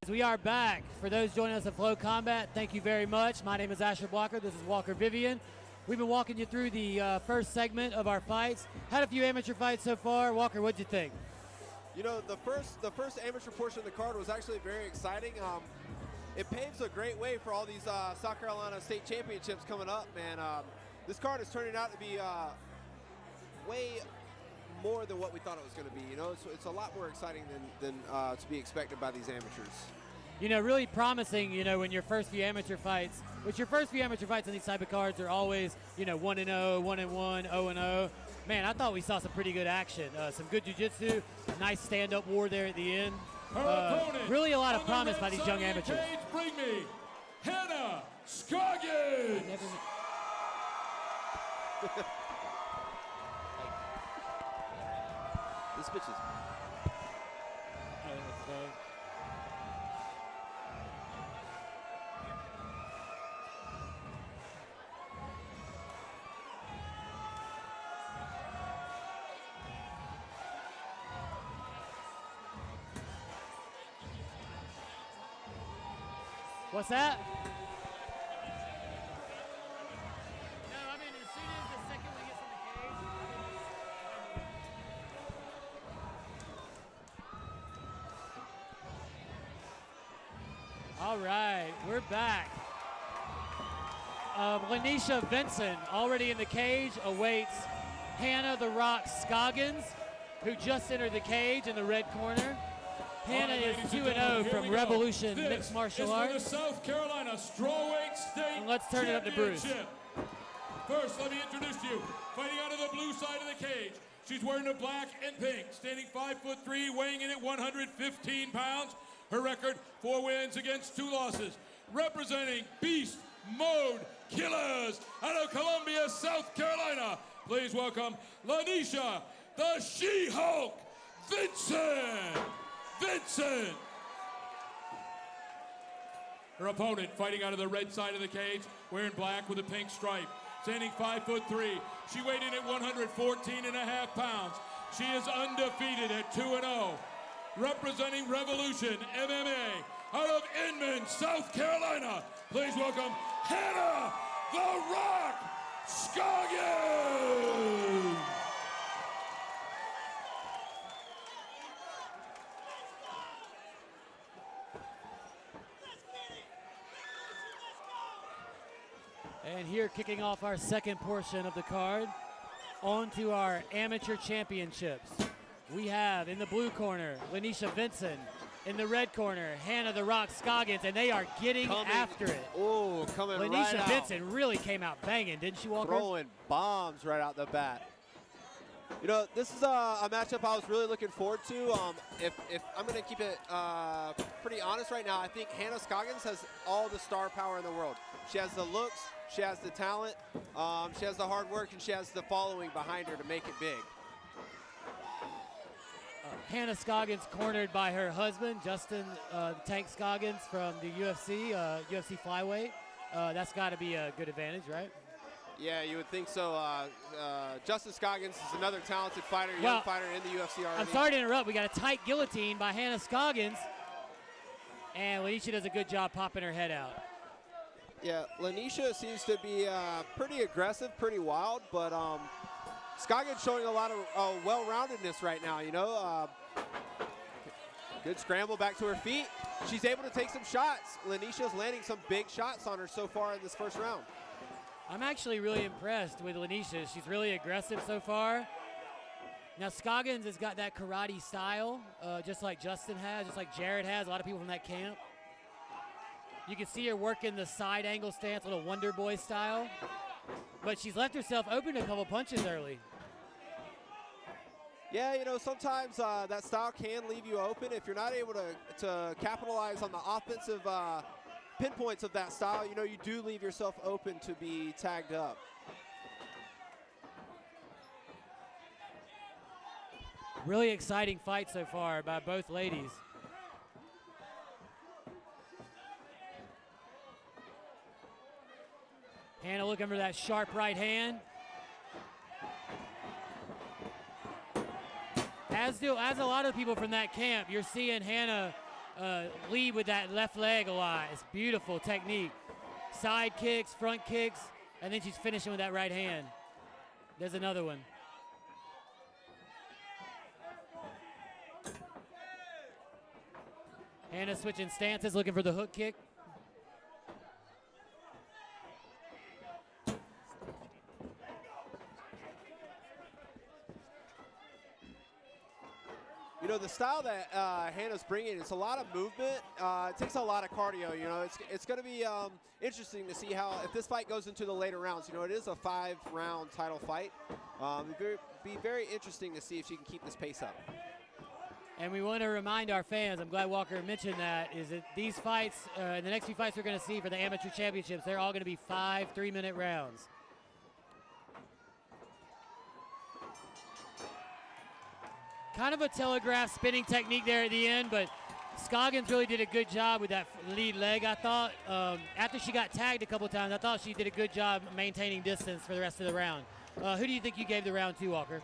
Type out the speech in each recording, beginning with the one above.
We are back. For those joining us at Flow Combat, thank you very much. My name is Asher Walker. This is Walker Vivian. We've been walking you through the first segment of our fights. Had a few amateur fights so far. Walker, what'd you think? You know, the first amateur portion of the card was actually very exciting. It paves a great way for all these South Carolina state championships coming up, man. This card is turning out to be way more than what we thought it was going to be. You know, it's a lot more exciting than to be expected by these amateurs. You know, really promising, you know, when your first few amateur fights, in these type of cards are always, you know, 1-0, 1-1, 0-0. Man, I thought we saw some pretty good action. Some good jiu-jitsu, nice stand-up war there at the end. Really a lot of promise by these young amateurs. Bring me Hannah Scoggins. This bitch is. What's that? No, I mean, as soon as the second one gets in the cage. All right, we're back. Laneisha Vinson already in the cage awaits Hannah the Rock Scoggins, who just entered the cage in the red corner. Hannah is 2-0 from Revolution Mixed Martial Arts. The South Carolina Strawweight State And let's turn it up to Bruce. First, let me introduce you. Fighting out of the blue side of the cage. She's wearing the black and pink, standing 5'3", weighing in at 115 pounds. Her record, 4 wins against 2 losses. Representing Beast Mode Killers out of Columbia, South Carolina. Please welcome Laneisha, the She-Hulk Vinson. Her opponent fighting out of the red side of the cage, wearing black with a pink stripe. Standing 5'3", she weighed in at 114.5 pounds. She is undefeated at 2-0. Representing Revolution MMA out of Inman, South Carolina. Please welcome Hannah the Rock Scoggins. And here, kicking off our second portion of the card, on to our amateur championships. We have in the blue corner, Laneisha Vinson. In the red corner, Hannah the Rock Scoggins, and they are getting after it. Oh, coming right out. Laneisha Vinson really came out banging, didn't she, Walker? Throwing bombs right out the bat. You know, this is a matchup I was really looking forward to. If I'm going to keep it pretty honest right now, I think Hannah Scoggins has all the star power in the world. She has the looks, she has the talent, she has the hard work, and she has the following behind her to make it big. Hannah Scoggins cornered by her husband, Justin Tank Scoggins from the UFC, UFC flyweight. That's got to be a good advantage, right? Yeah, you would think so. Justin Scoggins is another talented fighter, young fighter in the UFC already. I'm sorry to interrupt. We got a tight guillotine by Hannah Scoggins, and Laneisha does a good job popping her head out. Yeah, Laneisha seems to be pretty aggressive, pretty wild, but Scoggins showing a lot of well-roundedness right now, you know. Good scramble back to her feet. She's able to take some shots. Laneisha's landing some big shots on her so far in this first round. I'm actually really impressed with Laneisha. She's really aggressive so far. Now, Scoggins has got that karate style, just like Justin has, just like Jared has, a lot of people from that camp. You can see her working the side angle stance, little Wonder Boy style. But she's left herself open to a couple punches early. Yeah, you know, sometimes that style can leave you open. If you're not able to capitalize on the offensive pinpoints of that style, you know, you do leave yourself open to be tagged up. Really exciting fight so far by both ladies. Hannah looking for that sharp right hand. As a lot of people from that camp, you're seeing Hannah lead with that left leg a lot. It's beautiful technique. Side kicks, front kicks, and then she's finishing with that right hand. There's another one. Hannah switching stances, looking for the hook kick. You know, the style that Hannah's bringing, it's a lot of movement. It takes a lot of cardio. You know, it's going to be interesting to see how, if this fight goes into the later rounds. You know, it is a 5-round title fight. It'd be very interesting to see if she can keep this pace up. And we want to remind our fans, I'm glad Walker mentioned that, is that these fights, the next few fights we're going to see for the amateur championships, they're all going to be 5 3-minute rounds. Kind of a telegraph spinning technique there at the end, but Scoggins really did a good job with that lead leg, I thought. After she got tagged a couple times, I thought she did a good job maintaining distance for the rest of the round. Who do you think you gave the round to, Walker?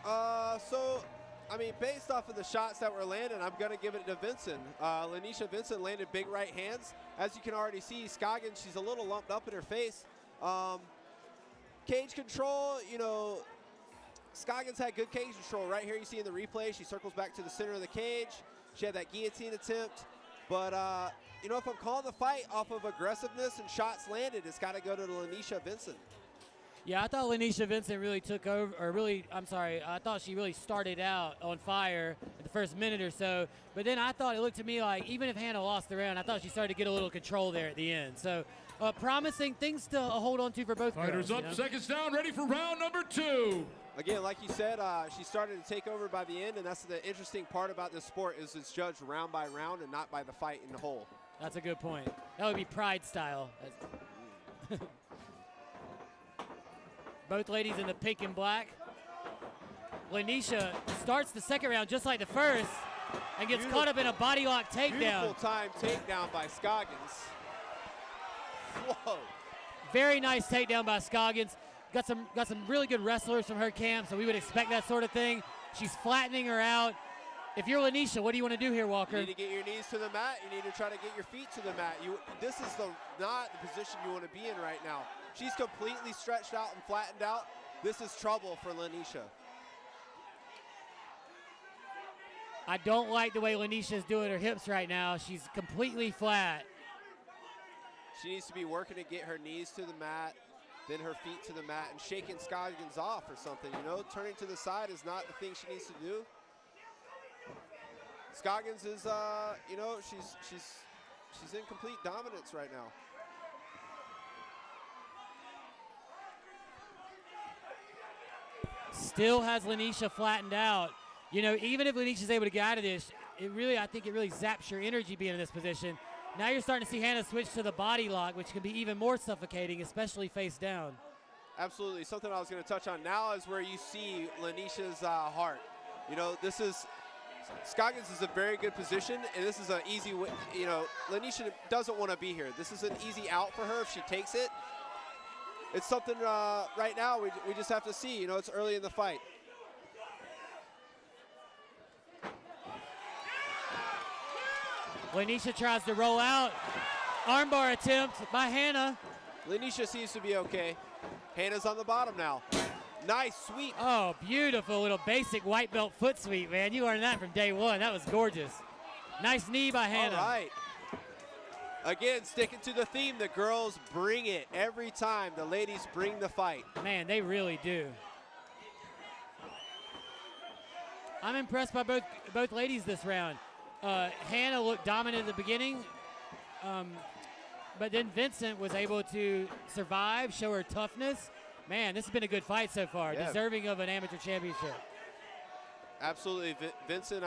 I mean, based off of the shots that were landing, I'm going to give it to Vinson. Laneisha Vinson landed big right hands. As you can already see, Scoggins, she's a little lumped up in her face. Cage control, you know, Scoggins had good cage control. Right here you see in the replay, she circles back to the center of the cage. She had that guillotine attempt. But, you know, if I'm calling the fight off of aggressiveness and shots landed, it's got to go to Laneisha Vinson. Yeah, I thought Laneisha Vinson really took over, I thought she really started out on fire in the first minute or so. But then I thought it looked to me like even if Hannah lost the round, I thought she started to get a little control there at the end. So promising things to hold on to for both Fighters girls. up, You know? seconds down, ready for round number 2. Again, like you said, she started to take over by the end, and that's the interesting part about this sport is it's judged round by round and not by the fight in the whole. That's a good point. That would be Pride style. Both ladies in the pink and black. Laneisha starts the second round just like the first and gets caught up in a body lock takedown. Beautiful time takedown by Scoggins. Whoa. Very nice takedown by Scoggins. Got some really good wrestlers from her camp, so we would expect that sort of thing. She's flattening her out. If you're Laneisha, what do you want to do here, Walker? You need to get your knees to the mat. You need to try to get your feet to the mat. This is not the position you want to be in right now. She's completely stretched out and flattened out. This is trouble for Laneisha. I don't like the way Laneisha's doing her hips right now. She's completely flat. She needs to be working to get her knees to the mat, then her feet to the mat, and shaking Scoggins off or something. You know, turning to the side is not the thing she needs to do. Scoggins is, you know, she's in complete dominance right now. Still has Laneisha flattened out. You know, even if Laneisha's able to get out of this, I think it really zaps your energy being in this position. Now you're starting to see Hannah switch to the body lock, which can be even more suffocating, especially face down. Absolutely. Something I was going to touch on now is where you see Laneisha's heart. You know, Scoggins is a very good position, and this is an easy way. You know, Laneisha doesn't want to be here. This is an easy out for her if she takes it. It's something right now we just have to see. You know, it's early in the fight. Laneisha tries to roll out. Armbar attempt by Hannah. Laneisha seems to be okay. Hannah's on the bottom now. Nice sweep. Oh, beautiful little basic white belt foot sweep, man. You learned that from day one. That was gorgeous. Nice knee by Hannah. All right. Again, sticking to the theme, the girls bring it every time. The ladies bring the fight. Man, they really do. I'm impressed by both ladies this round. Hannah looked dominant at the beginning, but then Vincent was able to survive, show her toughness. Man, this has been a good fight so far, deserving of an amateur championship. Absolutely, Vincent.